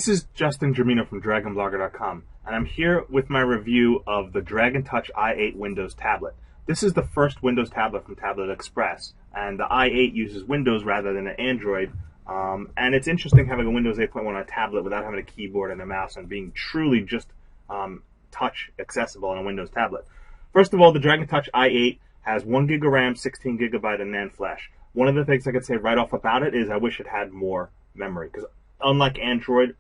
This is Justin Germino from DragonBlogger.com, and I'm here with my review of the Dragon Touch i8 Windows tablet. This is the first Windows tablet from Tablet Express, and the i8 uses Windows rather than an Android, and it's interesting having a Windows 8.1 on a tablet without having a keyboard and a mouse and being truly just touch accessible on a Windows tablet. First of all, the Dragon Touch i8 has 1 gig of RAM, 16 gigabyte of NAND flash. One of the things I could say right off about it is I wish it had more memory, because unlike Android,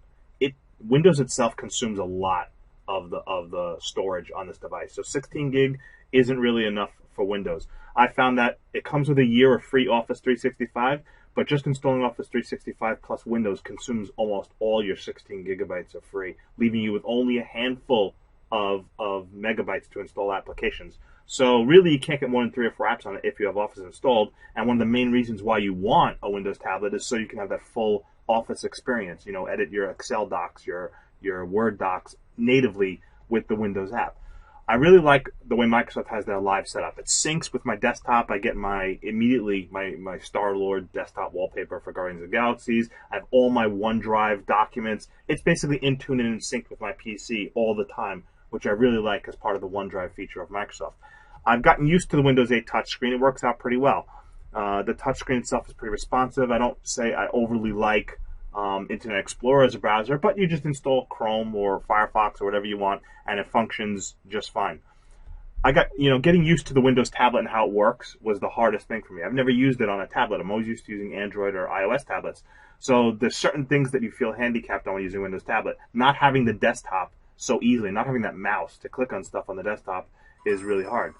Windows itself consumes a lot of the storage on this device. So 16 gig isn't really enough for Windows. I found that it comes with a year of free Office 365, but just installing Office 365 plus Windows consumes almost all your 16 gigabytes of free, leaving you with only a handful of megabytes to install applications. So really, you can't get more than 3 or 4 apps on it if you have Office installed. And one of the main reasons why you want a Windows tablet is so you can have that full Office experience. You know, edit your Excel docs, your Word docs natively with the Windows app. I really like the way Microsoft has their live setup. It syncs with my desktop. I get my Star-Lord desktop wallpaper for Guardians of the Galaxies. I have all my OneDrive documents. It's basically in tune and in sync with my PC all the time, which I really like as part of the OneDrive feature of Microsoft. I've gotten used to the Windows 8 touchscreen. It works out pretty well. The touchscreen itself is pretty responsive. I don't say I overly like Internet Explorer as a browser, but you just install Chrome or Firefox or whatever you want, and it functions just fine. Getting used to the Windows tablet and how it works was the hardest thing for me. I've never used it on a tablet. I'm always used to using Android or iOS tablets. So there's certain things that you feel handicapped on when using Windows tablet. Not having the desktop so easily, not having that mouse to click on stuff on the desktop is really hard.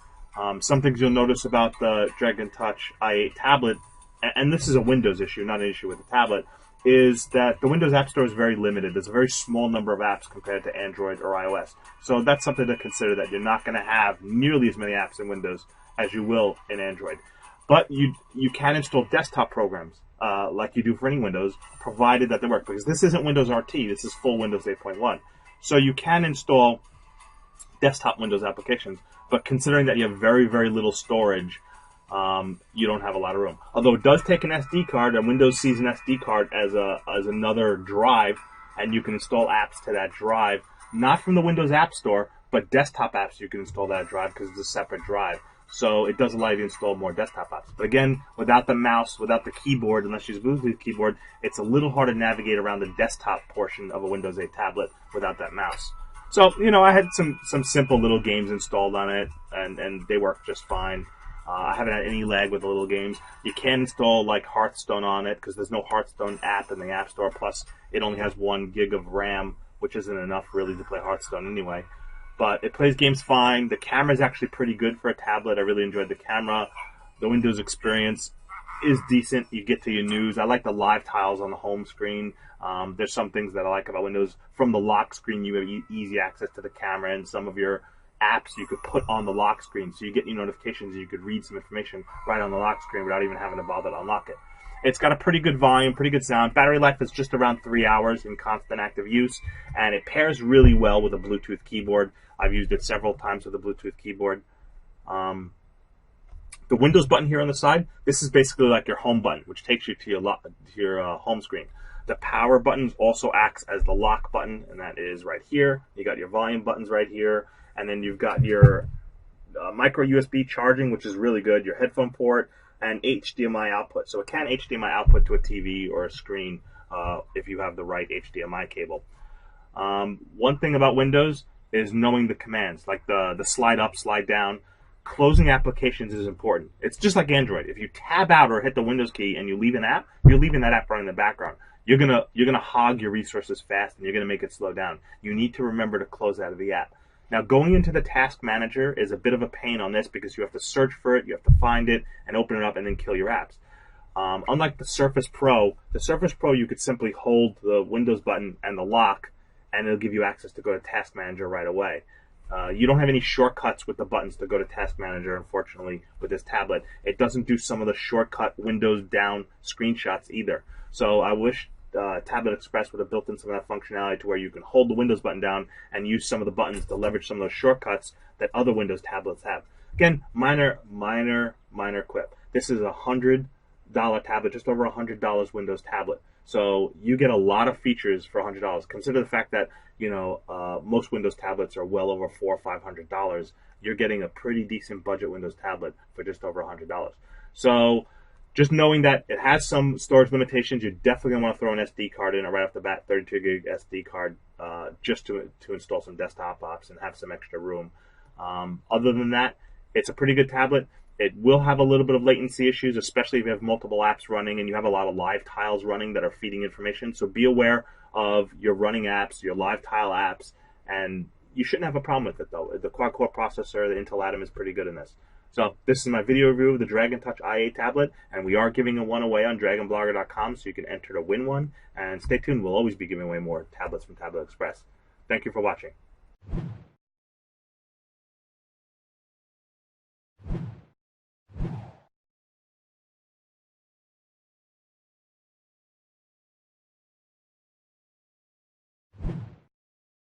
Some things you'll notice about the Dragon Touch i8 tablet, and this is a Windows issue, not an issue with the tablet, is that the Windows App Store is very limited. There's a very small number of apps compared to Android or iOS. So that's something to consider, that you're not going to have nearly as many apps in Windows as you will in Android. But you can install desktop programs like you do for any Windows, provided that they work. Because this isn't Windows RT, this is full Windows 8.1. So you can install desktop Windows applications, but considering that you have very, very little storage, you don't have a lot of room. Although it does take an SD card, and Windows sees an SD card as another drive, and you can install apps to that drive, not from the Windows App Store, but desktop apps you can install that drive because it's a separate drive. So it does allow you to install more desktop apps. But again, without the mouse, without the keyboard, unless you use a Bluetooth keyboard, it's a little hard to navigate around the desktop portion of a Windows 8 tablet without that mouse. So, I had some simple little games installed on it, and they work just fine. I haven't had any lag with the little games. You can install like Hearthstone on it because there's no Hearthstone app in the App Store. Plus, it only has 1 gig of RAM, which isn't enough really to play Hearthstone anyway. But it plays games fine. The camera is actually pretty good for a tablet. I really enjoyed the camera. The Windows experience is decent. You get to your news. I like the live tiles on the home screen. There's some things that I like about Windows. From the lock screen, you have easy access to the camera, and some of your apps you could put on the lock screen, so you get your notifications and you could read some information right on the lock screen without even having to bother to unlock it. It's got a pretty good volume, pretty good sound. Battery life is just around 3 hours in constant active use, and it pairs really well with a Bluetooth keyboard. I've used it several times with a Bluetooth keyboard. The Windows button here on the side, this is basically like your home button, which takes you to your home screen. The power button also acts as the lock button, and that is right here. You got your volume buttons right here. And then you've got your micro USB charging, which is really good, your headphone port, and HDMI output. So it can HDMI output to a TV or a screen if you have the right HDMI cable. One thing about Windows is knowing the commands, like the slide up, slide down. Closing applications is important. It's just like Android. If you tab out or hit the Windows key and you leave an app, you're leaving that app running in the background. You're gonna hog your resources fast, and you're gonna make it slow down. You need to remember to close out of the app. Now, going into the Task Manager is a bit of a pain on this because you have to search for it, you have to find it, and open it up, and then kill your apps. Unlike the Surface Pro, you could simply hold the Windows button and the lock, and it'll give you access to go to Task Manager right away. You don't have any shortcuts with the buttons to go to Task Manager, unfortunately, with this tablet. It doesn't do some of the shortcut Windows down screenshots either. So I wish Tablet Express would have built in some of that functionality to where you can hold the Windows button down and use some of the buttons to leverage some of those shortcuts that other Windows tablets have. Again, minor quip. This is a $100 tablet, just over $100 Windows tablet. So you get a lot of features for $100. Consider the fact that most Windows tablets are well over $400 or $500. You're getting a pretty decent budget Windows tablet for just over $100. So just knowing that it has some storage limitations, you're definitely going to want to throw an SD card in right off the bat, 32 gig SD card, just to install some desktop apps and have some extra room. Other than that, it's a pretty good tablet. It will have a little bit of latency issues, especially if you have multiple apps running and you have a lot of live tiles running that are feeding information. So be aware of your running apps, your live tile apps, and you shouldn't have a problem with it though. The quad-core processor, the Intel Atom, is pretty good in this. So this is my video review of the Dragon Touch i8 tablet, and we are giving one away on DragonBlogger.com, so you can enter to win one. And stay tuned, we'll always be giving away more tablets from Tablet Express. Thank you for watching.